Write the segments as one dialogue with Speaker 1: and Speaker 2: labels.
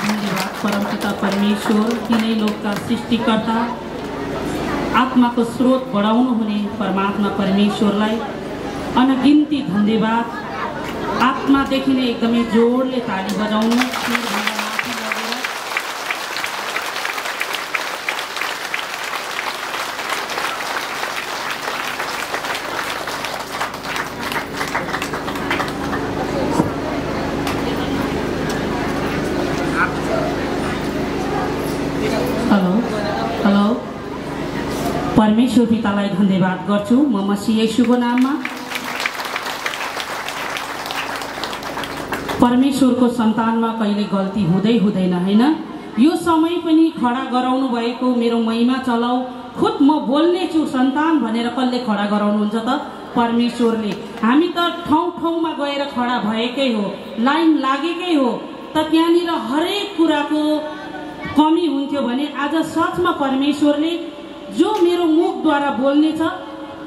Speaker 1: धन्यवाद परमपिता परमेश्वर, तिनै लोकका सृष्टिकर्ता, आत्माको स्रोत बढाउनु हुने परमात्मा परमेश्वरलाई अनगिन्ती धन्यवाद। आत्मादेखि नै एकदमै जोडले ताली बजाउनु। परमेश्वर पितालाई धन्यवाद गर्छु म मसीह येशूको नाममा। परमेश्वरको सन्तानमा कहिले गल्ती हुँदैन हैन। यो समय पनि खडा गराउनु भएको मेरो महिमा चलाऊ, खुद म बोल्ने छु सन्तान भनेर कसले खडा गराउनुहुन्छ त? परमेश्वरले। हामी त ठाउँ ठाउँमा गएर खडा भएकै हो, लाइन लागेकै हो, त त्यहाँनिर हरेक कुराको कमी हुन्थ्यो भने आज सचमा परमेश्वरले जो मेरो मुखद्वारा बोल्नेछ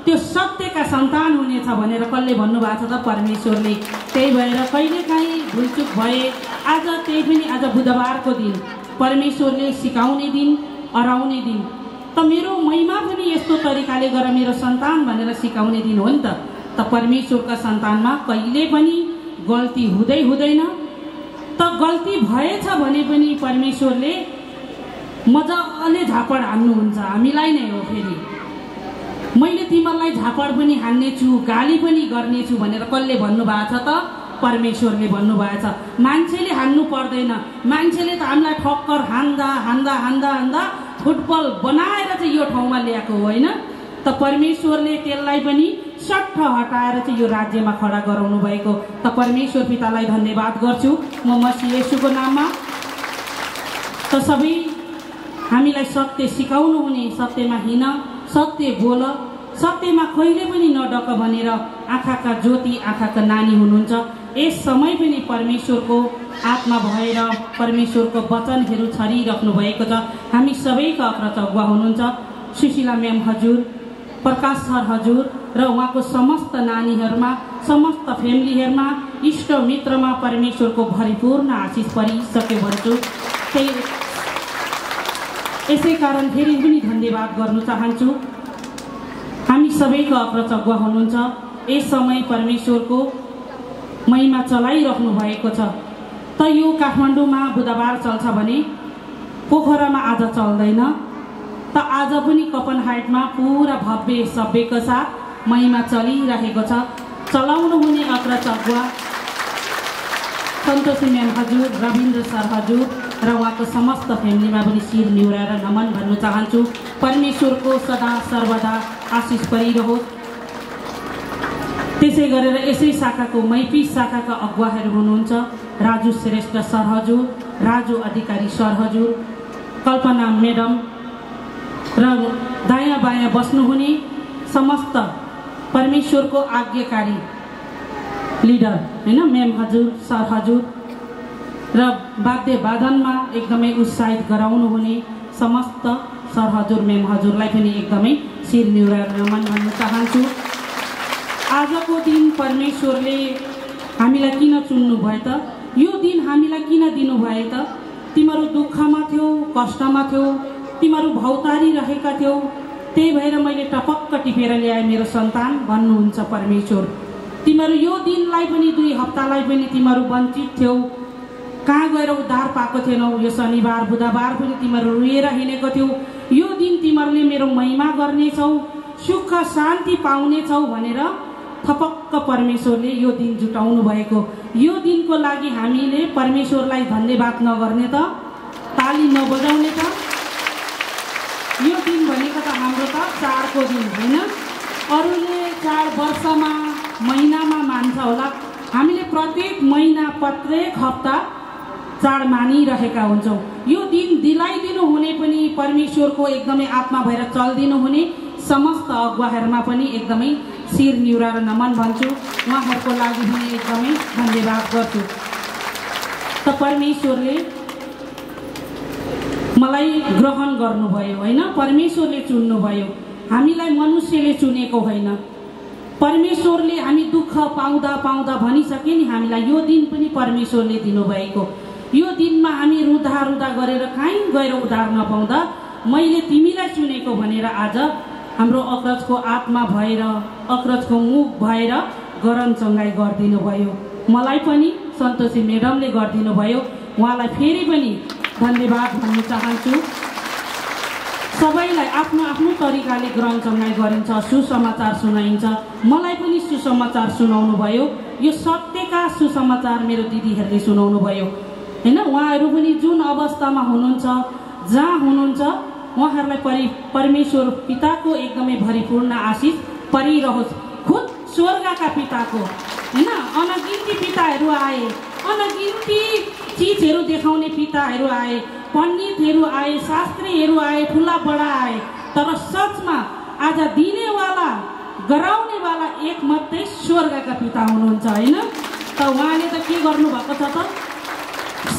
Speaker 1: त्यो सत्यका सन्तान हुनेछ भनेर कसले भन्नुभएको छ त? परमेश्वरले। त्यही भएर कहिलेकाहीँ भुलचुक भए आज, त्यही पनि आज बुधबारको दिन परमेश्वरले सिकाउने दिन, अराउने दिन, त मेरो महिमा पनि यस्तो तरिकाले गर मेरो सन्तान भनेर सिकाउने दिन हो नि त। परमेश्वरका सन्तानमा कहिले पनि गल्ती हुँदैन। त गल्ती भएछ भने पनि परमेश्वरले मजाले झापड हान्नुहुन्छ, हामीलाई नै हो। फेरि मैले तिमीलाई झापड पनि हान्नेछु, गाली पनि गर्नेछु भनेर कसले भन्नुभएको छ त? परमेश्वरले भन्नुभएको छ। मान्छेले हान्नु पर्दैन, मान्छेले त हामीलाई ठक्कर हान्दा फुटबल बनाएर चाहिँ यो ठाउँमा ल्याएको होइन त? परमेश्वरले त्यसलाई पनि सट्ट हटाएर चाहिँ यो राज्यमा खडा गराउनु भएको। त परमेश्वर पितालाई धन्यवाद गर्छु म मसीह येशूको नाममा। त सबै हामीलाई सत्य सिकाउनु हुने, सत्यमा हिँड, सत्य बोल, सत्यमा कहिले पनि नडक भनेर आँखाका ज्योति, आँखाका नानी हुनुहुन्छ। यस समय पनि परमेश्वरको आत्मा भएर परमेश्वरको वचनहरू छरिराख्नु भएको छ। हामी सबैका अग्रज अगुवा हुनुहुन्छ सुशीला म्याम हजुर, प्रकाश सर हजुर र उहाँको समस्त नानीहरूमा, समस्त फ्यामिलीहरूमा, इष्ट मित्रमा परमेश्वरको भरिपूर्ण आशिष परिसक्यो भन्छु। यसै कारण फेरि पनि धन्यवाद गर्नु चाहन्छु। हामी सबैको अग्रज अगुवा हुनुहुन्छ। यस समय परमेश्वरको महिमा चलाइराख्नु भएको छ। त यो काठमाडौँमा बुधबार चल्छ भने पोखरामा आज चल्दैन। त आज पनि कपनहाइटमा पुरा भव्य सभ्यको साथ महिमा चलिरहेको छ। चलाउनु हुने अग्रज अगुवा सन्तोषी म्याम हजुर, रविन्द्र सर हजुर र उहाँको समस्त फ्यामिलीमा पनि शिर निहुराएर नमन भन्न चाहन्छु। परमेश्वरको सदा सर्वदा आशिष परिरहोस्। त्यसै गरेर यसै शाखाको मैपी शाखाका अगुवाहरू हुनुहुन्छ राजु श्रेष्ठ सर हजुर, राजु अधिकारी सर हजुर, कल्पना म्याडम र दायाँ बायाँ बस्नुहुने समस्त परमेश्वरको आज्ञाकारी लिडर हैन, म्याम हजुर, सर हजुर र वाद्य वादनमा एकदमै उत्साहित गराउनु हुने समस्त सर हजुर, म्याम हजुरलाई पनि एकदमै शिर निहुराएर नमन भन्न चाहन्छु। आजको दिन परमेश्वरले हामीलाई किन चुन्नु भयो त? यो दिन हामीलाई किन दिनुभयो त? तिमीहरू दुःखमा थियौ, कष्टमा थियौ, तिमीहरू भौतारी रहेका थियौ, त्यही भएर मैले टपक्क टिपेर ल्याएँ मेरो सन्तान भन्नुहुन्छ परमेश्वर। तिमीहरू यो दिनलाई पनि, 2 हप्तालाई पनि तिमीहरू वञ्चित थियौ, कहाँ गएर उद्धार पाएको थिएनौ। यो शनिबार बुधबार पनि तिमीहरू रोएर हिँडेको थियौ। यो दिन तिमीहरूले मेरो महिमा गर्नेछौ, सुख शान्ति पाउनेछौ भनेर थपक्क परमेश्वरले यो दिन जुटाउनु भएको। यो दिनको लागि हामीले परमेश्वरलाई धन्यवाद नगर्ने त? ताली नबजाउने त? यो दिन भनेको त हाम्रो त चाडको दिन होइन। अरूले चाड वर्षमा महिनामा मान्छ होला, हामीले प्रत्येक महिना प्रत्येक हप्ता चाड मानिरहेका हुन्छौँ। यो दिन दिलाइदिनु हुने पनि परमेश्वरको एकदमै आत्मा भएर चलिदिनु हुने समस्त अगुवाहरूमा पनि एकदमै शिर निहुराएर नमन भन्छु। उहाँहरूको लागि पनि एकदमै धन्यवाद गर्छु। त परमेश्वरले मलाई ग्रहण गर्नुभयो होइन, परमेश्वरले चुन्नुभयो, हामीलाई मनुष्यले चुनेको होइन। परमेश्वरले हामी दुःख पाउँदा पाउँदा भनिसके नि हामीलाई यो दिन पनि परमेश्वरले दिनुभएको। यो दिनमा हामी रुदा रुदा गरेर कहीँ गएर उद्धार नपाउँदा मैले तिमीलाई चुनेको भनेर आज हाम्रो अग्रजको आत्मा भएर अग्रजको मुख भएर गरम चङ्गाई गरिदिनु भयो। मलाई पनि सन्तोषी म्याडमले गरिदिनु भयो। उहाँलाई फेरि पनि धन्यवाद भन्न चाहन्छु। सबैलाई आफ्नो आफ्नो तरिकाले ग्रहण चङ्गाई गरिन्छ, सुसमाचार सुनाइन्छ। मलाई पनि सुसमाचार सुनाउनु भयो। यो सत्यका सुसमाचार मेरो दिदीहरूले सुनाउनु भयो हैन। उहाँहरू पनि जुन अवस्थामा हुनुहुन्छ, जहाँ हुनुहुन्छ, उहाँहरूलाई परमेश्वर पिताको एकदमै भरिपूर्ण आशिष परिरहोस्। खुद स्वर्गका पिताको हैन अनगिन्ती पिताहरू आए, अनगिन्ती चिजहरू देखाउने पिताहरू आए, पण्डितहरू आए, शास्त्रीहरू आए, ठुला बडा आए, तर सचमा आज दिनेवाला गराउनेवाला एक मात्रै स्वर्गका पिता हुनुहुन्छ हैन। त उहाँले त के गर्नुभएको छ त,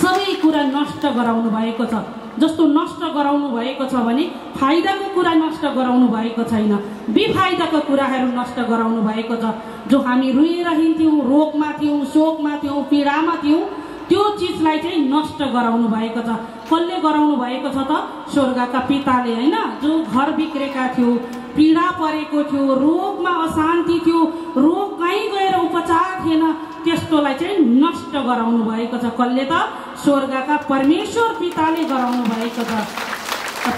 Speaker 1: सबै कुरा नष्ट गराउनु भएको छ। जस्तो नष्ट गराउनु भएको छ भने फाइदाको कुरा नष्ट गराउनु भएको छैन, बेफाइदाको कुराहरू नष्ट गराउनु भएको छ। जो हामी रुएर हिँड्थ्यौँ, रोगमा थियौँ, शोकमा थियौँ, पीडामा थियौँ, त्यो चिजलाई चाहिँ नष्ट गराउनु भएको छ। कसले गराउनु भएको छ त? स्वर्गका पिताले हैन। जो घर बिग्रेका थियो, पीडा परेको थियो, रोगमा अशान्ति थियो, रोग कहीँ गएर उपचार थिएन, त्यस्तोलाई चाहिँ नष्ट गराउनु भएको छ। कसले त? स्वर्गका परमेश्वर पिताले गराउनु भएको छ।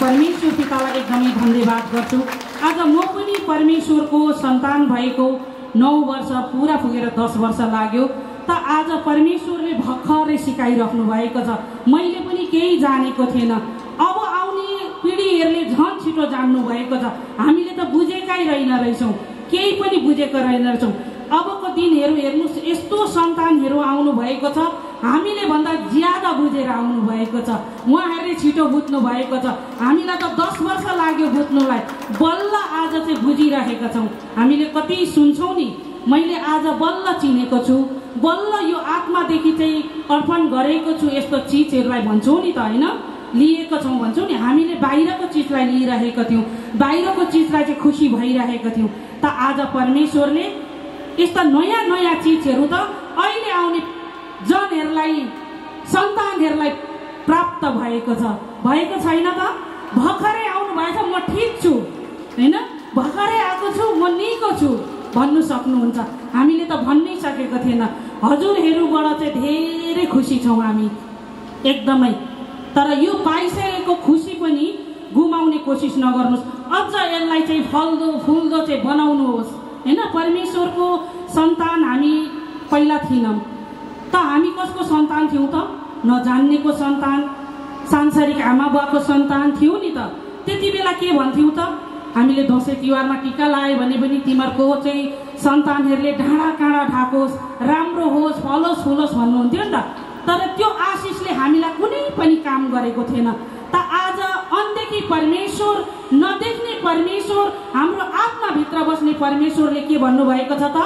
Speaker 1: परमेश्वर पितालाई एकदमै धन्यवाद गर्छु। आज म पनि परमेश्वरको सन्तान भएको 9 वर्ष पुरा पुगेर 10 वर्ष लाग्यो। त आज परमेश्वरले भर्खरै सिकाइराख्नु भएको छ। मैले पनि केही जानेको थिएन। अब आउने पिँढीहरूले झन् छिटो जान्नु भएको छ। हामीले त बुझेकै रहेन रहेछौँ, केही पनि बुझेको रहेन रहेछौँ। अबको दिनहरू हेर्नुहोस्, यस्तो सन्तानहरू आउनु भएको छ, हामीले भन्दा ज्यादा बुझेर आउनु भएको छ। उहाँहरूले छिटो बुझ्नु भएको छ। हामीलाई त 10 वर्ष लाग्यो बुझ्नुलाई, बल्ल आज चाहिँ बुझिरहेका छौँ। हामीले कति सुन्छौँ नि, मैले आज बल्ल चिनेको छु, बल्ल यो आत्मादेखि चाहिँ अर्पण गरेको छु, यस्तो चिजहरूलाई भन्छौँ नि त हैन, लिएको छौँ भन्छौँ नि। हामीले बाहिरको चिजलाई लिइरहेका थियौँ, बाहिरको चिजलाई चाहिँ खुसी भइरहेका थियौँ। त आज परमेश्वरले यस्ता नयाँ नयाँ चिजहरू त अहिले आउने जनहरूलाई, सन्तानहरूलाई प्राप्त भएको छ, भएको छैन त? भर्खरै आउनु भएछ, म ठिक छु हैन, भर्खरै आएको छु, म निको छु भन्नु सक्नुहुन्छ। हामीले त भन्नै सकेको थिएन। हजुरहरूबाट चाहिँ धेरै खुसी छौँ हामी एकदमै। तर यो पाइसकेको खुसी पनि गुमाउने कोसिस नगर्नुहोस्, अझ यसलाई चाहिँ फल्दो फुल्दो चाहिँ बनाउनुहोस् हैन। परमेश्वरको सन्तान हामी पहिला थिएनौँ त। हामी कसको सन्तान थियौँ त? नजान्नेको सन्तान, सांसारिक आमा बुवाको सन्तान थियौँ नि त। त्यति बेला के भन्थ्यौँ त? हामीले दसैँ तिहारमा टिका लगायो भने पनि तिमीहरूको चाहिँ सन्तानहरूले डाँडा काँडा ढाकोस्, राम्रो होस्, फलोस् फुलोस् भन्नुहुन्थ्यो नि त। तर त्यो आशिषले हामीलाई कुनै पनि काम गरेको थिएन। त आज अनदेखि परमेश्वर, नदेख्ने परमेश्वर, हाम्रो आत्माभित्र बस्ने परमेश्वरले के भन्नुभएको छ त?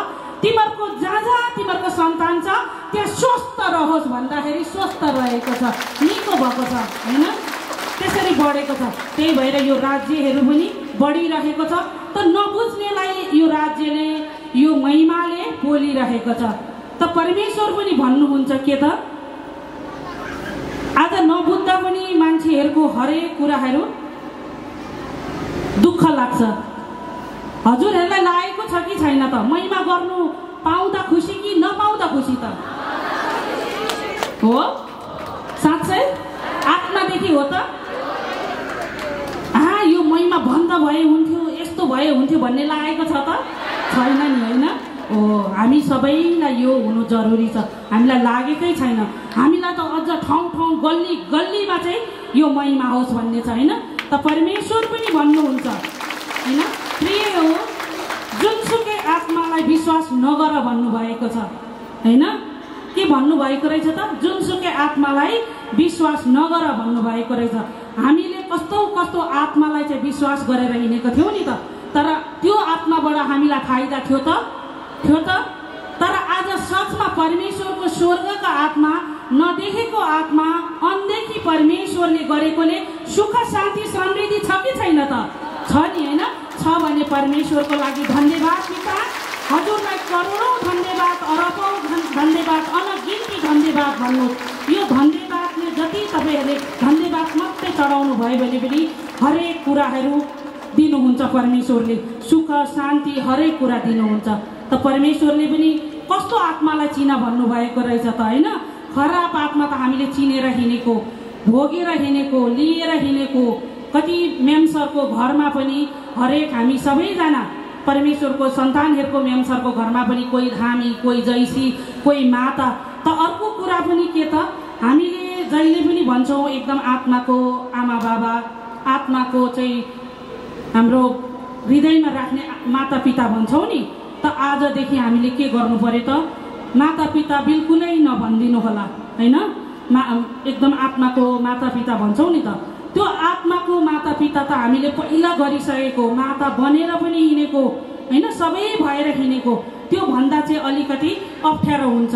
Speaker 1: तिमीहरूको जहाँ जहाँ तिमीहरूको सन्तान छ त्यहाँ स्वस्थ रहोस् भन्दाखेरि स्वस्थ रहेको छ, निको भएको छ हैन, त्यसरी बढेको छ। त्यही भएर यो राज्यहरू पनि बढिरहेको छ। त नबुझ्नेलाई यो राज्यले, यो महिमाले बोलिरहेको छ। त परमेश्वर पनि भन्नुहुन्छ के त? आज नबुझ्दा पनि मान्छेहरूको हरेक कुराहरू दुःख लाग्छ। हजुरहरूलाई लागेको छ कि छैन त? महिमा गर्नु पाउँदा खुसी कि नपाउँदा खुसी त? हो साँच्चै आत्मादेखि हो त? यो महिमा बन्द भए हुन्थ्यो, यस्तो भए हुन्थ्यो भन्ने लागेको छ त? छैन नि होइन। हामी सबैलाई यो हुनु जरुरी छ। हामीलाई लागेकै छैन। हामीलाई त अझ ठाउँ ठाउँ गल्ली गल्लीमा चाहिँ यो महिमा होस् भन्ने छ होइन। त परमेश्वर पनि भन्नुहुन्छ होइन, प्रिय हो जुनसुकै आत्मालाई विश्वास नगर भन्नुभएको छ होइन। के भन्नुभएको रहेछ त? जुनसुकै आत्मालाई विश्वास नगर भन्नुभएको रहेछ। हामीले कस्तो कस्तो आत्मालाई चाहिँ विश्वास गरेर हिँडेको थियौँ नि त। तर त्यो आत्माबाट हामीलाई फाइदा थियो त? थियो त? तर आज सचमा परमेश्वरको स्वर्गका आत्मा, नदेखेको आत्मा, अनदेखि परमेश्वरले गरेकोले सुख शान्ति समृद्धि छ कि छैन त? छ नि होइन। छ भने परमेश्वरको लागि धन्यवाद पिता। हजुरलाई करोडौँ धन्यवाद, अरबौँ धन्यवाद, अनगिन्ती धन्यवाद भन्नुहोस्। यो धन्यवाद हामीले जति तपाईँहरूले धन्यवाद मात्रै चढाउनु भयो भने पनि हरेक कुराहरू दिनुहुन्छ परमेश्वरले, सुख शान्ति हरेक कुरा दिनुहुन्छ। त परमेश्वरले पनि कस्तो आत्मालाई चिन भन्नुभएको रहेछ त होइन। खराब आत्मा त हामीले चिनेर हिँडेको, भोगेर हिँडेको, लिएर हिँडेको। कति मेमसरको घरमा पनि हरेक हामी सबैजना परमेश्वरको सन्तानहरूको मेमसरको घरमा पनि कोही धामी, कोही जैसी, कोही माता। त अर्को कुरा पनि के त, हामीले जहिले पनि भन्छौँ एकदम आत्माको आमा बाबा, आत्माको चाहिँ हाम्रो हृदयमा राख्ने माता पिता भन्छौँ नि। त आजदेखि हामीले के गर्नु पर्यो त, माता पिता बिल्कुलै नभनिदिनु होला होइन। एकदम आत्माको माता पिता भन्छौँ नि त, त्यो आत्माको माता पिता त हामीले पहिला गरिसकेको, माता बनेर पनि हिँडेको होइन, सबै भएर हिँडेको। त्यो भन्दा चाहिँ अलिकति अप्ठ्यारो हुन्छ।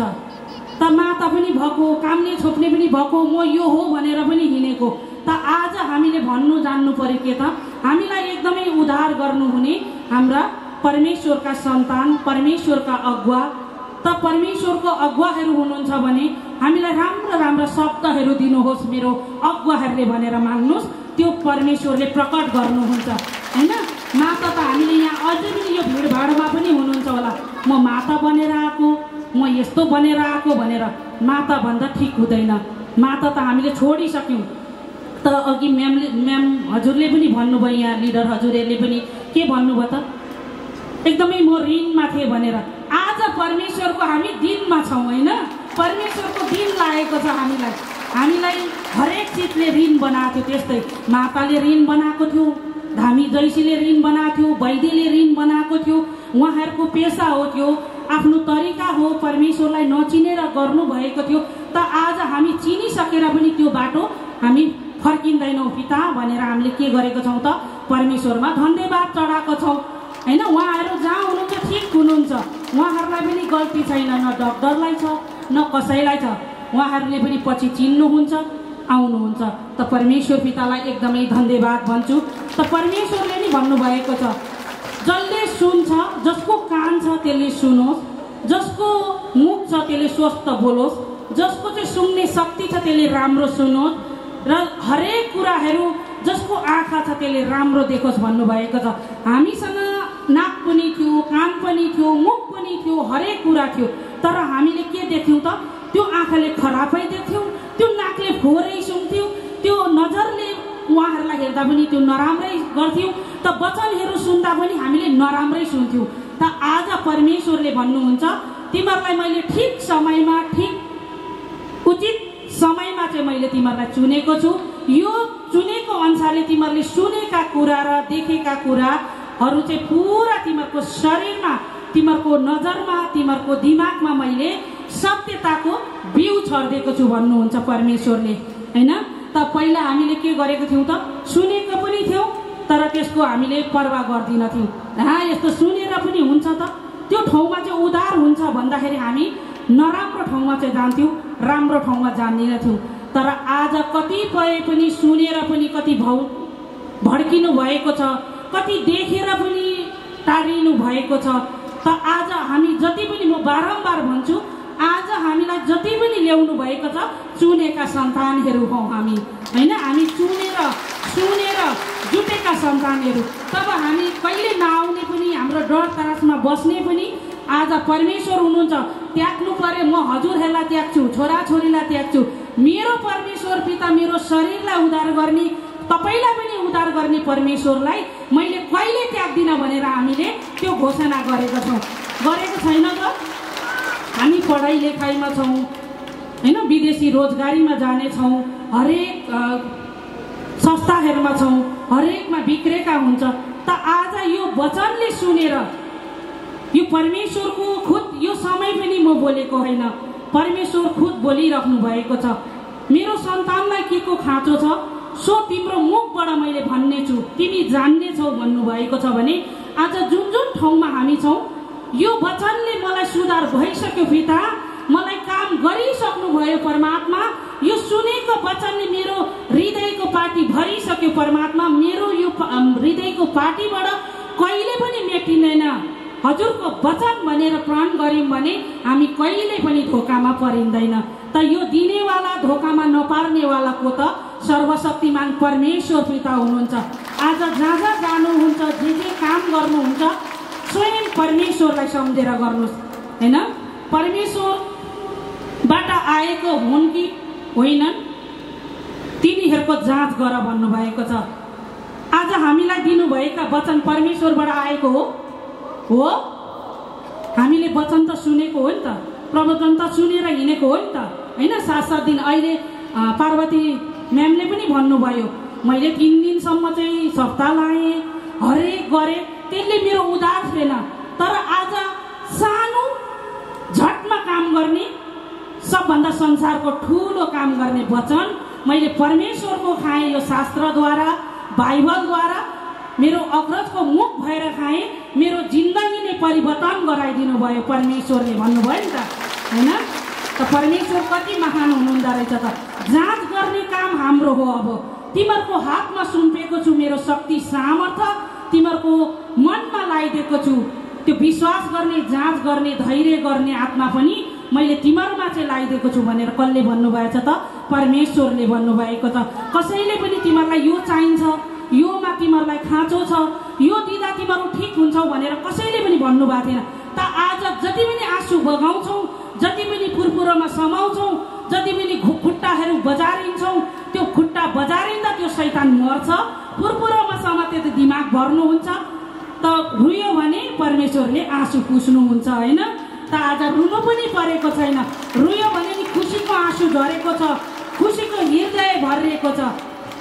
Speaker 1: त माता पनि भएको, कामले छोप्ने पनि भएको, म यो हो भनेर पनि हिँडेको। त आज हामीले भन्नु जान्नु पर्यो के त, हामीलाई एकदमै उद्धार गर्नुहुने हाम्रा परमेश्वरका सन्तान, परमेश्वरका अगुवा। त परमेश्वरको अगुवाहरू हुनुहुन्छ भने हामीलाई राम्रा राम्रा शब्दहरू दिनुहोस् मेरो अगुवाहरूले भनेर माग्नुहोस्, त्यो परमेश्वरले प्रकट गर्नुहुन्छ होइन। माता त हामीले यहाँ अझै पनि यो भिडभाडमा पनि हुनुहुन्छ होला, म माता बनेर आएको, म यस्तो बनेर आएको भनेर। माता भन्दा ठिक हुँदैन, माता त हामीले छोडिसक्यौँ। त अघि म्याम हजुरले पनि भन्नुभयो, यहाँ लिडर हजुरहरूले पनि के भन्नुभयो त, एकदमै म ऋणमा थिएँ भनेर। आज परमेश्वरको हामी दिनमा छौँ होइन, परमेश्वरको दिन लागेको छ हामीलाई। हामीलाई हरेक चिजले ऋण बनाएको थियो, त्यस्तै माताले ऋण बनाएको थियो, धामी जैसीले ऋण बनाएको थियो, वैद्यले ऋण बनाएको थियो। उहाँहरूको पेसा हो, त्यो आफ्नो तरिका हो, परमेश्वरलाई नचिनेर गर्नुभएको थियो। त आज हामी चिनिसकेर पनि त्यो बाटो हामी फर्किँदैनौँ पिता भनेर हामीले के गरेको छौँ त, परमेश्वरमा धन्यवाद चढाएको छौँ होइन। उहाँहरू जहाँ हुनुहुन्छ ठिक हुनुहुन्छ, उहाँहरूलाई पनि गल्ती छैन, न डक्टरलाई छ न कसैलाई छ। उहाँहरूले पनि पछि चिन्नुहुन्छ, आउनुहुन्छ। त परमेश्वर पितालाई एकदमै धन्यवाद भन्छु। त परमेश्वरले नि भन्नुभएको छ, जसले सुन्छ, जसको कान छ त्यसले सुनोस्, जसको मुख छ त्यसले स्वस्थ बोलोस्, जसको चाहिँ सुन्ने शक्ति छ त्यसले राम्रो सुनोस्, र हरेक कुराहरू जसको आँखा छ त्यसले राम्रो देखोस् भन्नुभएको छ। हामीसँग नाक पनि थियो, कान पनि थियो, मुख पनि थियो, हरेक कुरा थियो, तर हामीले के देख्यौँ त, त्यो आँखाले खराबै देख्यौँ, त्यो नाकले फोहोरै सुन्थ्यौँ, त्यो नजरले उहाँहरूलाई हेर्दा पनि त्यो नराम्रै गर्थ्यौँ। त वचनहरू सुन्दा पनि हामीले नराम्रै सुन्थ्यौँ। त आज परमेश्वरले भन्नुहुन्छ, तिमीहरूलाई मैले ठिक समयमा, ठिक उचित समयमा चाहिँ मैले तिमीहरूलाई चुनेको छु। यो चुनेको अनुसारले तिमीहरूले सुनेका कुरा र देखेका कुराहरू चाहिँ पुरा तिमीहरूको शरीरमा, तिमीहरूको नजरमा, तिमीहरूको दिमागमा मैले सत्यताको बिउ छरिदिएको छु भन्नुहुन्छ परमेश्वरले होइन। त पहिला हामीले के गरेको थियौँ त, सुनेको पनि थियौँ तर त्यसको हामीले परवाह गर्दिनथ्यौँ। यस्तो सुनेर पनि हुन्छ त, त्यो ठाउँमा चाहिँ उद्धार हुन्छ भन्दाखेरि हामी नराम्रो ठाउँमा चाहिँ जान्थ्यौँ, राम्रो ठाउँमा जान्दिनथ्यौँ। तर आज कतिपय पनि सुनेर पनि कति भड्किनु भएको छ, कति देखेर पनि टाढिनु भएको छ। त आज हामी जति पनि, म बारम्बार भन्छु, आज हामीलाई जति पनि ल्याउनु भएको छ, चुनेका सन्तानहरू हौँ हामी होइन। हामी चुनेर सुनेर जुटेका सन्तानहरू। तब हामी कहिले नआउने पनि, हाम्रो डर तरासमा बस्ने पनि आज परमेश्वर हुनुहुन्छ। त्याग्नु पर्यो, म हजुरहरूलाई त्याग्छु, छोराछोरीलाई त्याग्छु। मेरो परमेश्वर पिता, मेरो शरीरलाई उद्धार गर्ने, तपाईँलाई पनि उद्धार गर्ने परमेश्वरलाई मैले कहिले त्याग्दिनँ भनेर हामीले त्यो घोषणा गरेका छौँ। गरेको छैन त? हामी पढाइ लेखाइमा छौँ होइन, विदेशी रोजगारीमा जानेछौँ, हरेक संस्थाहरूमा छौँ, हरेकमा बिग्रेका हुन्छ। त आज यो वचनले सुनेर, यो परमेश्वरको खुद, यो समय पनि म बोलेको होइन, परमेश्वर खुद बोलिराख्नु भएको छ। मेरो सन्तानलाई के को खाँचो छ सो तिम्रो मुखबाट मैले भन्ने छु, तिमी जान्ने छौ भन्नुभएको छ भने आज जुन जुन ठाउँमा हामी छौँ, यो वचनले मलाई सुधार भइसक्यो पिता, मलाई काम गरिसक्नु भयो परमात्मा। यो सुनेको वचनले मेरो हृदयको पाटी भरिसक्यो परमात्मा। मेरो यो हृदयको पाटीबाट कहिले पनि मेटिँदैन। हजुरको वचन भनेर प्रण गर्यौँ भने हामी कहिले पनि धोकामा परिँदैन। त यो दिनेवाला धोकामा नपार्नेवालाको त सर्वशक्तिमान परमेश्वर पिता हुनुहुन्छ। आज जहाँ जहाँ जानुहुन्छ, जे काम गर्नुहुन्छ, स्वयं परमेश्वरलाई सम्झेर गर्नुहोस् हैन। परमेश्वरबाट आएको हुन् कि होइनन् तिनीहरूको जाँच गर भन्नुभएको छ। आज हामीलाई दिनुभएका वचन परमेश्वरबाट आएको हो। हामीले वचन त सुनेको हो नि त, प्रवचन त सुनेर हिँडेको हो नि त हैन। 7-7 दिन अहिले पार्वती म्यामले पनि भन्नुभयो, मैले 3 दिनसम्म चाहिँ सप्ताह लाएँ, हरेक गरेँ, त्यसले मेरो उद्धार थिएन। तर आज सानो झट्टमा काम गर्ने, सबभन्दा संसारको ठुलो काम गर्ने वचन मैले परमेश्वरको खाएँ। यो शास्त्रद्वारा, बाइबलद्वारा मेरो अग्रजको मुख भएर खाएँ। मेरो जिन्दगी नै परिवर्तन गराइदिनु भयो परमेश्वरले भन्नुभयो नि त हैन। त परमेश्वर कति महान हुनुहुँदो रहेछ त। जाँच गर्ने काम हाम्रो हो। अब तिमीहरूको हातमा सुम्पेको छु मेरो शक्ति सामर्थ्य, तिमीहरूको मनमा लगाइदिएको छु। त्यो विश्वास गर्ने, जाँच गर्ने, धैर्य गर्ने आत्मा पनि मैले तिमीहरूमा चाहिँ लगाइदिएको छु भनेर कसले भन्नुभएको छ त? परमेश्वरले भन्नुभएको छ। कसैले पनि तिमीहरूलाई यो चाहिन्छ, योमा तिमीहरूलाई खाँचो छ, यो दिँदा तिमीहरू ठिक हुन्छौ भनेर कसैले पनि भन्नुभएको थिएन। त आज जति पनि आँसु बगाउँछौँ, जति पनि पुरपुरोमा समाउँछौँ, जति पनि खुट्टाहरू बजारिन्छौँ, त्यो खुट्टा बजारिँदा त्यो शैतान मर्छ। पुरपुरोमा समाते त्यो दिमाग भर्नुहुन्छ। त रुयो भने परमेश्वरले आँसु पुस्नुहुन्छ हैन। त आज रुनु पनि परेको छैन। रुयो भने नि खुसीको आँसु झरेको छ, खुसीको हृदय भरिएको छ।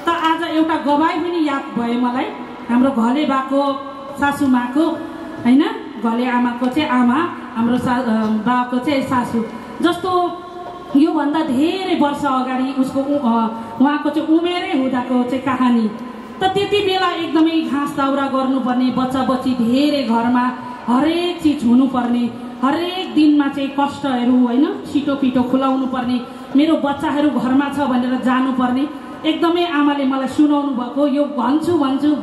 Speaker 1: त आज एउटा गवाई पनि याद भयो मलाई, हाम्रो घले बाको सासुमाको हैन, घले आमाको चाहिँ आमा, हाम्रो बाको चाहिँ सासु। जस्तो योभन्दा धेरै वर्ष अगाडि उसको उहाँको चाहिँ उमेरै हुँदाको चाहिँ कहानी। त त्यति बेला एकदमै घाँस दाउरा गर्नुपर्ने, बच्चा बच्ची धेरै घरमा, हरेक चिज हुनुपर्ने, हरेक दिनमा चाहिँ कष्टहरू हैन, छिटो पिटो खुलाउनु पर्ने, मेरो बच्चाहरू घरमा छ भनेर जानुपर्ने। एकदमै आमाले मलाई सुनाउनु भएको, यो भन्छु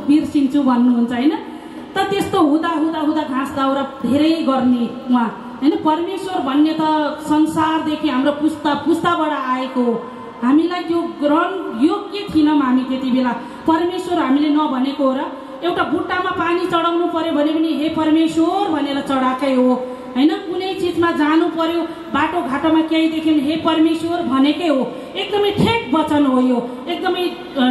Speaker 1: बिर्सिन्छु भन्नुहुन्छ हैन। त त्यस्तो हुँदा हुँदा हुँदा घाँस दाउरा धेरै गर्ने उहाँ हैन। परमेश्वर भन्ने त संसारदेखि हाम्रो पुस्ताबाट आएको हो। हामीलाई त्यो ग्रहण योग्य थिएनौँ हामी त्यति बेला। परमेश्वर हामीले नभनेको हो र। एउटा बुट्टामा पानी चढाउनु पर्यो भने पनि हे परमेश्वर भनेर चढाएकै हो हैन। कुनै चिजमा जानु पर्यो, बाटो घाटोमा केही देख्यो भने हे परमेश्वर भनेकै हो। एकदमै ठेक वचन हो यो। एकदमै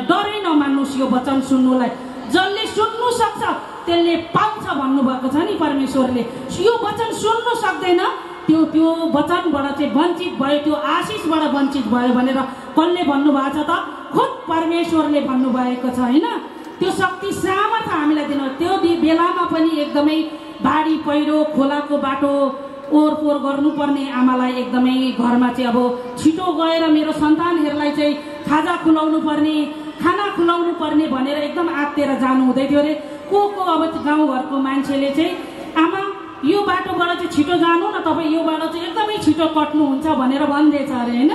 Speaker 1: डरै नमान्नुहोस् यो वचन सुन्नुलाई। जसले सुन्नु सक्छ त्यसले पाउँछ भन्नुभएको छ नि परमेश्वरले। यो वचन सुन्नु सक्दैन, त्यो वचनबाट चाहिँ वञ्चित भयो, त्यो आशिषबाट वञ्चित भयो भनेर कसले भन्नुभएको छ त? खुद परमेश्वरले भन्नुभएको छ हैन। त्यो शक्ति सामर्थ्य हामीलाई दिनु। त्यो बेलामा पनि एकदमै बाढी पहिरो, खोलाको बाटो ओहोरपोहोर गर्नुपर्ने आमालाई एकदमै घरमा चाहिँ अब छिटो गएर मेरो सन्तानहरूलाई चाहिँ खाजा खुलाउनु पर्ने, खाना खुलाउनु पर्ने भनेर एकदम आत्तिएर जानु हुँदै थियो अरे। को अब गाउँघरको मान्छेले चाहिँ आमा यो बाटोबाट चाहिँ छिटो जानु न, तपाईँ यो बाटो चाहिँ एकदमै छिटो कट्नुहुन्छ भनेर भन्दैछ अरे हैन।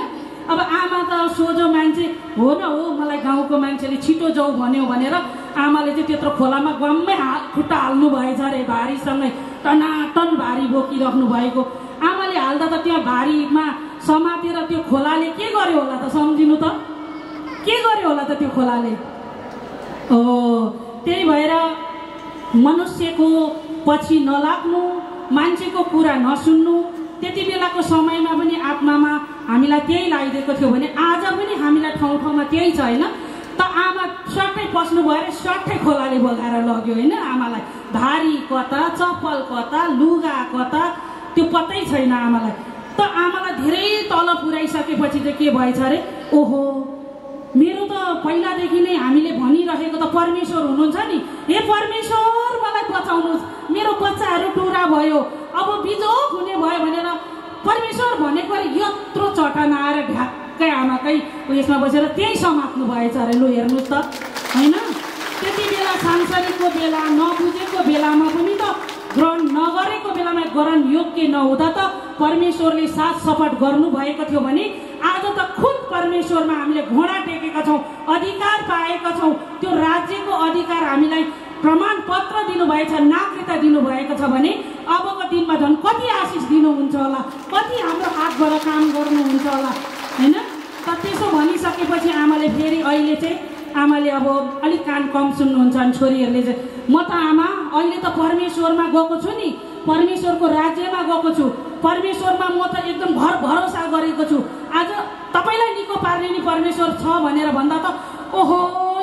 Speaker 1: अब आमा त सोझो मान्छे हो न हो, मलाई गाउँको मान्छेले छिटो जाऊ भन्यो भनेर आमाले चाहिँ त्यत्रो खोलामा गम्मै खुट्टा हाल्नु भएछ अरे। भारीसँगै टनाटन भारी बोकिराख्नु भएको आमाले हाल्दा त त्यो भारीमा समातेर त्यो खोलाले के गर्यो होला त? सम्झिनु त, के गर्यो होला त त्यो खोलाले? त्यही भएर मनुष्यको पछि नलाग्नु, मान्छेको कुरा नसुन्नु। त्यति बेलाको समयमा पनि आत्मामा हामीलाई त्यही लगाइदिएको थियो भने आज पनि हामीलाई ठाउँ ठाउँमा त्यही छ होइन। त आमा सट्टै पस्नु भएर सट्टै खोलाले बगाएर लग्यो होइन आमालाई। भारी कता, चप्पल कता, लुगा कता, त्यो पत्तै छैन आमालाई। त आमालाई धेरै तल पुर्याइसकेपछि चाहिँ के भएछ अरे, ओहो मेरो त पहिलादेखि नै हामीले भनिरहेको त परमेश्वर हुनुहुन्छ नि, हे परमेश्वर मलाई बचाउनुहोस्, मेरो बच्चाहरू टुरा भयो, अब बिजोग हुने भयो भनेर परमेश्वर भनेको यत्रो चट्टान आएर ढ्याक्कै आमाकै उयसमा बसेर त्यही समात्नु भएछ अरे। लु हेर्नुहोस् त होइन। त्यति बेला सांसारिकको बेला, नबुझेको बेलामा पनि त ग्रहण नगरेको बेलामा ग्रहण योग्य नहुँदा त परमेश्वरले साथ सपट गर्नुभएको थियो भने आज त खुद परमेश्वरमा हामीले घोडा टेकेका छौँ, अधिकार पाएका छौँ। त्यो राज्यको अधिकार हामीलाई प्रमाणपत्र दिनुभएछ, नागरिकता दिनुभएको छ भने अबको दिनमा झन् कति आशिष दिनुहुन्छ होला, कति हाम्रो हातबाट काम गर्नुहुन्छ होला हैन। त त्यसो भनिसकेपछि आमाले फेरि अहिले चाहिँ आमाले अब अलिक कान कम सुन्नुहुन्छ अनि छोरीहरूले चाहिँ म त आमा अहिले त परमेश्वरमा गएको छु नि, परमेश्वरको राज्यमा गएको छु, परमेश्वरमा म त एकदम भरोसा गरेको छु। आज तपाईँलाई निको पार्ने नि परमेश्वर छ भनेर भन्दा त ओहो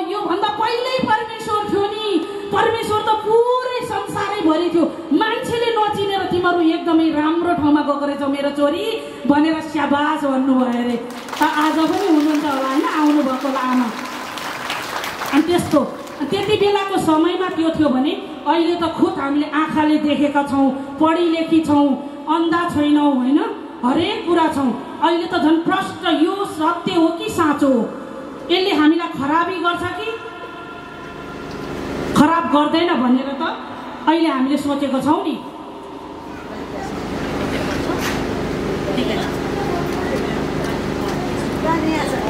Speaker 1: यो भन्दा पहिल्यै परमेश्वर थियो नि, परमेश्वर त पुरै संसारैभरि थियो, मान्छेले नचिनेर तिमीहरू एकदमै राम्रो ठाउँमा गएको रहेछौ मेरो छोरी भनेर स्याबास भन्नुभयो अरे। त आज पनि हुनुहुन्छ होला होइन, आउनुभएको होला आमा। अनि त्यस्तो त्यति बेलाको समयमा त्यो थियो भने अहिले त खुद हामीले आँखाले देखेका छौँ, पढी लेखी छौँ, अन्धा छैनौँ होइन, हरेक कुरा छौँ। अहिले त झन् प्रष्ट यो सत्य हो कि साँचो हो, यसले हामीलाई खराबी गर्छ कि खराब गर्दैन भनेर त अहिले हामीले सोचेको छौँ नि।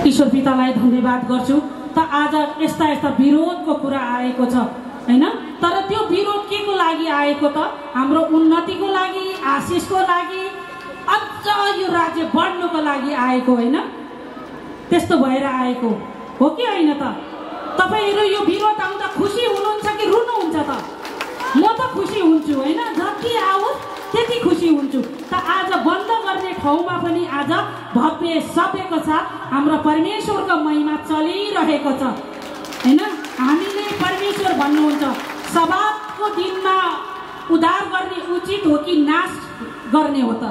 Speaker 1: ईश्वर पितालाई धन्यवाद गर्छु। त आज यस्ता यस्ता विरोधको कुरा आएको छ हैन, तर त्यो विरोध के को लागि आएको त? हाम्रो उन्नतिको लागि, आशिषको लागि, अझ यो राज्य बढ्नुको लागि आएको होइन, त्यस्तो भएर आएको हो कि होइन त? तपाईहरु यो विरोध आउँदा खुसी हुनुहुन्छ कि रुनुहुन्छ त? म त खुसी हुन्छु होइन, जति आओस् त्यति खुसी हुन्छु। त आज बन्द गर्ने ठाउँमा पनि आज भव्य सभ्यको साथ हाम्रो परमेश्वरको महिमा चलिरहेको छ हैन। हामीले परमेश्वर भन्नुहुन्छ सबातको दिनमा उद्धार गर्ने उचित हो कि नाश गर्ने हो त?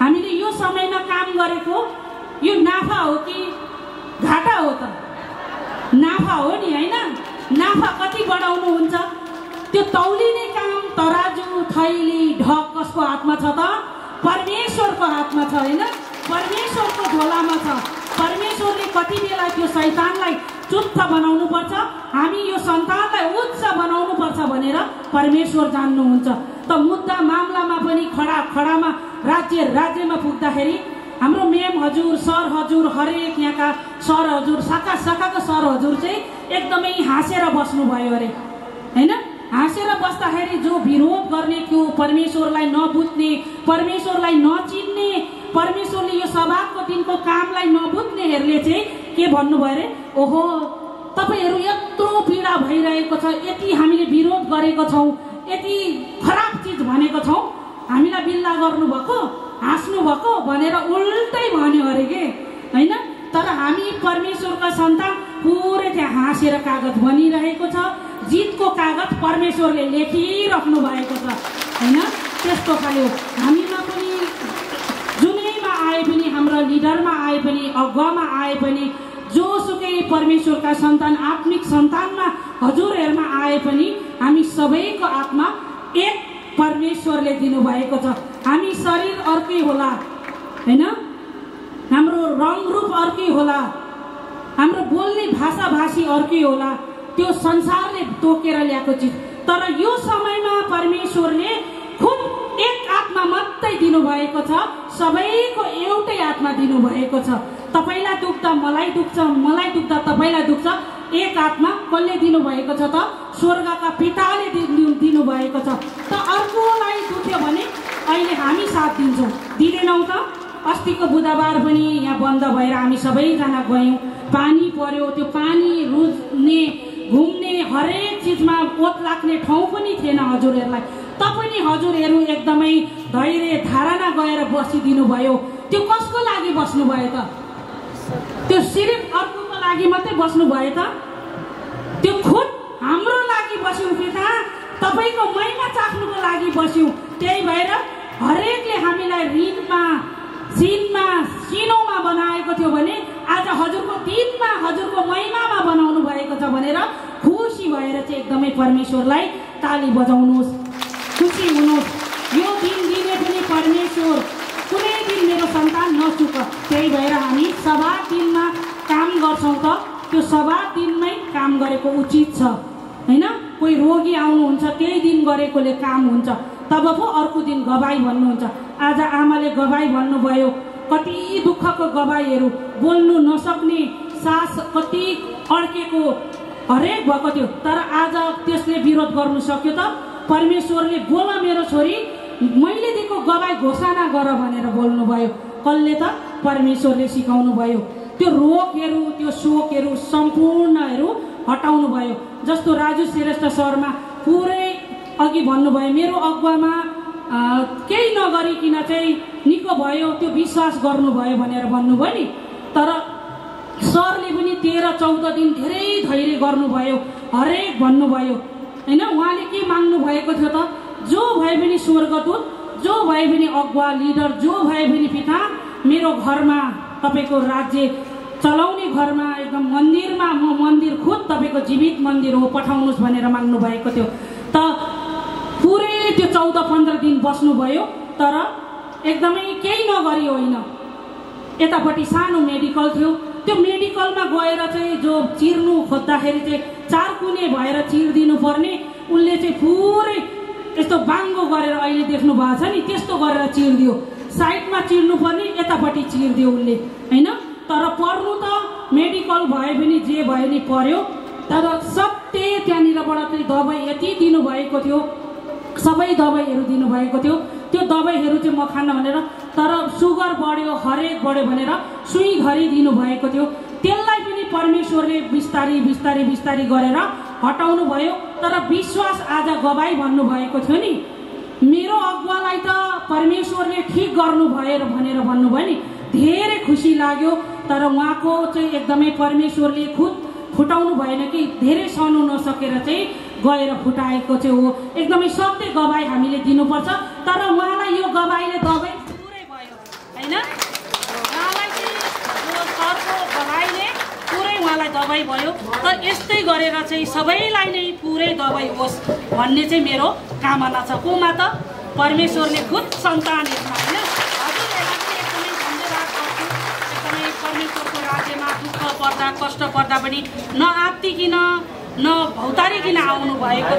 Speaker 1: हामीले यो समयमा काम गरेको यो नाफा हो कि घाटा हो त? नाफा हो नि हैन। नाफा कति बढाउनु हुन्छ? त्यो तौलिने काम तराजु, थैली, ढक कसको हातमा छ त? परमेश्वरको हातमा छ हैन, परमेश्वरको झोलामा छ। परमेश्वरले कति बेला त्यो शैतानलाई चुच्च बनाउनु पर्छ, हामी यो सन्तानलाई उच्च बनाउनु पर्छ भनेर परमेश्वर जान्नुहुन्छ। त मुद्दा मामलामा पनि खडामा राज्यमा पुग्दाखेरि हाम्रो मेम हजुर, सर हजुर, हरेक यहाँका सर हजुर, शाखाको सर हजुर चाहिँ एकदमै हाँसेर बस्नुभयो अरे हैन। हाँसेर बस्दाखेरि जो विरोध गर्ने, त्यो परमेश्वरलाई नबुझ्ने, परमेश्वरलाई नचिन्ने, परमेश्वरले यो सभाको दिनको कामलाई नबुझ्नेहरूले चाहिँ के भन्नुभयो अरे, ओहो तपाईहरु यत्रो पीडा भइरहेको छ, यति हामीले विरोध गरेको छौँ, यति खराब चिज भनेको छौँ, हामीलाई बिल्ला गर्नुभएको, हाँस्नु भएको भनेर उल्टै भन्यो अरे के हैन। तर हामी परमेश्वरका सन्तान पुरै त्यहाँ हाँसेर कागज बनिरहेको छ, जितको कागज परमेश्वरले लेखिराख्नु भएको छ हैन। त्यस्तो खाले हामीमा पनि जुनैमा आए पनि, हाम्रो लिडरमा आए पनि, अगुवामा आए पनि, जोसुकै परमेश्वरका सन्तान, आत्मिक सन्तानमा हजुरहरुमा आए पनि हामी सबैको आत्मा एक परमेश्वरले दिनुभएको छ। हामी शरीर अर्कै होला हैन, हाम्रो रङ रूप अर्कै होला, हाम्रो बोल्ने भाषी अर्कै होला, त्यो संसारले तोकेर ल्याएको चिज। तर यो समयमा परमेश्वरले खुद एक आत्मा मात्रै दिनुभएको छ, सबैको एउटै आत्मा दिनुभएको छ। तपाईलाई दुख्दा मलाई दुख्छ, मलाई दुख्दा तपाईलाई दुख्छ, एक आत्मा कसले दिनुभएको छ त? स्वर्गका पिताले दिनुभएको छ। त अर्कोलाई दुख्यो भने अहिले हामी साथ दिन्छौँ, दिँदैनौँ त? अस्तिको बुधबार पनि यहाँ बन्द भएर हामी सबैजना गयौँ, पानी पर्यो, त्यो पानी रुज्ने, घुम्ने, हरेक चिजमा ओत लाग्ने ठाउँ पनि थिएन हजुरहरूलाई। तपाईँ हजुरहरू एकदमै धैर्य धारणा गएर बसिदिनु भयो। त्यो कसको लागि बस्नुभयो त? त्यो सिर्फ अर्कोको लागि मात्रै बस्नुभयो त? त्यो खुद हाम्रो लागि बस्यौँ पिता, तपाईँको महिमा चाख्नुको लागि बस्यौँ। त्यही भएर हरेकले हामीलाई ऋणमा, सिनमा, सिनोमा बनाएको थियो भने आज हजुरको दिनमा, हजुरको महिमामा बनाउनु भएको छ भनेर खुसी भएर चाहिँ एकदमै परमेश्वरलाई ताली बजाउनुहोस्, खुसी हुनुहोस्। यो दिन दिने पनि परमेश्वर, कुनै दिन मेरो सन्तान नचुक। त्यही भएर हामी सभा दिनमा काम गर्छौँ त त्यो सभा दिनमै काम गरेको उचित छ हैन। कोही रोगी आउनुहुन्छ, त्यही दिन गरेकोले काम हुन्छ, तब पो अर्को दिन गवाई भन्नुहुन्छ। आज आमाले गवाई भन्नुभयो, कति दुःखको गवाईहरू, बोल्नु नसक्ने, सास कति अड्केको हरेक भएको थियो, तर आज त्यसले विरोध गर्नु सक्यो त? परमेश्वरले बोल मेरो छोरी, मैले दिएको गवाई घोषणा गर भनेर बोल्नुभयो। कसले त? परमेश्वरले सिकाउनु भयो। त्यो रोगहरू त्यो शोकहरू सम्पूर्णहरू हटाउनु भयो। जस्तो राजु श्रेष्ठ शर्मा पुरै अघि भन्नुभयो, मेरो अगुवामा केही नगरिकन चाहिँ निको भयो, त्यो विश्वास गर्नुभयो भनेर भन्नुभयो नि। तर सरले पनि 13-14 दिन धेरै धैर्य गर्नुभयो, हरेक भन्नुभयो होइन। उहाँले के माग्नु भएको थियो त? जो भए पनि स्वर्गदूत, जो भए पनि अगुवा लिडर, जो भए पनि पिता, मेरो घरमा तपाईँको राज्य चलाउने घरमा एकदम मन्दिरमा म मन्दिर खुद तपाईँको जीवित मन्दिर हो पठाउनुहोस् भनेर माग्नु भएको थियो। त पुरै त्यो 14-15 दिन बस्नुभयो, तर एकदमै केही नगरी होइन। यतापट्टि सानो मेडिकल थियो, त्यो मेडिकलमा गएर चाहिँ जो चिर्नु खोज्दाखेरि चाहिँ 4 कुने भएर चिरिदिनु पर्ने, उसले चाहिँ पुरै यस्तो बाङ्गो गरेर अहिले देख्नु भएको छ नि, त्यस्तो गरेर चिरिदियो। साइडमा चिर्नु पर्ने यतापट्टि चिरिदियो उसले होइन। तर पर्नु त मेडिकल भए पनि जे भए नि पर्यो। तर सबै त्यहाँनिरबाट चाहिँ दबाई यति दिनुभएको थियो, सबै दबाईहरू दिनुभएको थियो। त्यो दबाईहरू चाहिँ म खान भनेर, तर सुगर बढ्यो, हरेक बढ्यो भनेर सुई घरी दिनुभएको थियो। त्यसलाई पनि परमेश्वरले बिस्तारी बिस्तारी बिस्तारी गरेर हटाउनु भयो। तर विश्वास आज गवाई भन्नुभएको थियो नि, मेरो अगुवालाई त परमेश्वरले ठिक गर्नुभयो भनेर भन्नुभयो नि, धेरै खुसी लाग्यो। तर उहाँको चाहिँ एकदमै परमेश्वरले खुद फुटाउनु भएन कि धेरै सहनु नसकेर चाहिँ गएर फुटाएको चाहिँ हो। एकदमै सत्य गवाई हामीले दिनुपर्छ। तर उहाँलाई यो गवाईले दबाई पुरै भयो होइन। उहाँलाई चाहिँ यो सरको गवाईले पुरै उहाँलाई दबाई भयो। त यस्तै गरेर चाहिँ सबैलाई नै पुरै दबाई होस् भन्ने चाहिँ मेरो कामना छ। कोमा त? परमेश्वरले खुद सन्तानहरूमा होइन। हजुरहरूलाई चाहिँ एकदमै धन्यवाद गर्छु। एकदमै परमेश्वरको राज्यमा दुःख पर्दा कष्ट पर्दा पनि नआत्तिकिन नभौतारिकन आउनुभएको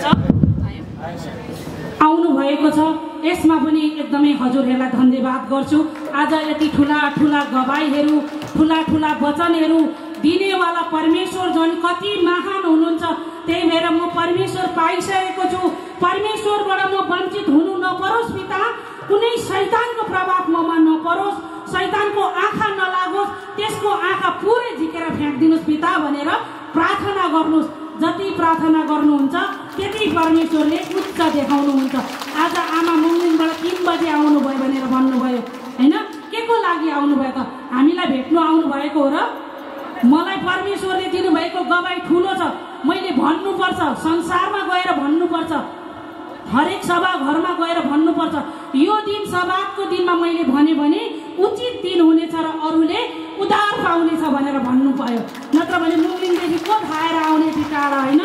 Speaker 1: छ। यसमा पनि एकदमै हजुरहरूलाई धन्यवाद गर्छु। आज यति ठुला ठुला गवाईहरू, ठुला ठुला वचनहरू दिनेवाला परमेश्वर झन् कति महान हुनुहुन्छ। त्यही भएर म परमेश्वर पाइसकेको छु। परमेश्वरबाट म वञ्चित हुनु नपरोस् पिता। कुनै शैतानको प्रभाव ममा नपरोस्, शैतानको आँखा नलागोस्, त्यसको आँखा पुरै झिकेर फ्याँकिदिनुहोस् पिता भनेर प्रार्थना गर्नुहोस्। जति प्रार्थना गर्नुहुन्छ त्यति परमेश्वरले उच्च देखाउनुहुन्छ। आज आमा मङ्गिनबाट 3 बजे आउनुभयो भनेर भन्नुभयो होइन। के को लागि आउनुभयो त? हामीलाई भेट्नु आउनुभएको हो र? मलाई परमेश्वरले दिनुभएको गवाई ठुलो छ। मैले भन्नुपर्छ, संसारमा गएर भन्नुपर्छ, हरेक सभा घरमा गएर भन्नुपर्छ। यो दिन सभाको दिनमा मैले भने उचित दिन हुनेछ र अरूले उद्धार पाउनेछ भनेर भन्नु पर्यो। नत्र भने मुम्लिनदेखि को खाएर आउने टिकाडा होइन।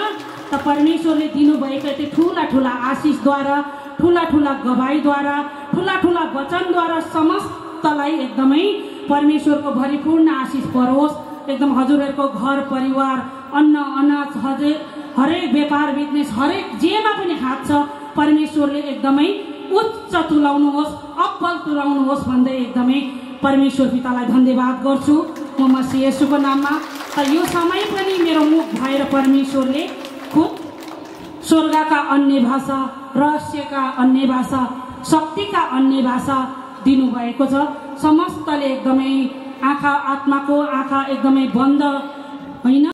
Speaker 1: त परमेश्वरले दिनुभएको त्यो ठुला ठुला आशिषद्वारा, ठुला ठुला गवाईद्वारा, ठुला ठुला वचनद्वारा समस्तलाई एकदमै परमेश्वरको भरिपूर्ण आशिष परोस्। एकदम हजुरहरूको घर परिवार, अन्न अनाज, हरेक व्यापार बिजनेस, हरेक जेमा पनि हात छ, परमेश्वरले एकदमै उच्च तुलाउनुहोस्, अब्बल तुलाउनुहोस् भन्दै एकदमै परमेश्वर पितालाई धन्यवाद गर्छु म मसीह येशूको नाममा। त यो समय पनि मेरो मुख भएर परमेश्वरले खुद स्वर्गका अन्य भाषा, रहस्यका अन्य भाषा, शक्तिका अन्य भाषा दिनुभएको छ। समस्तले एकदमै आँखा, आत्माको आँखा एकदमै बन्द होइन।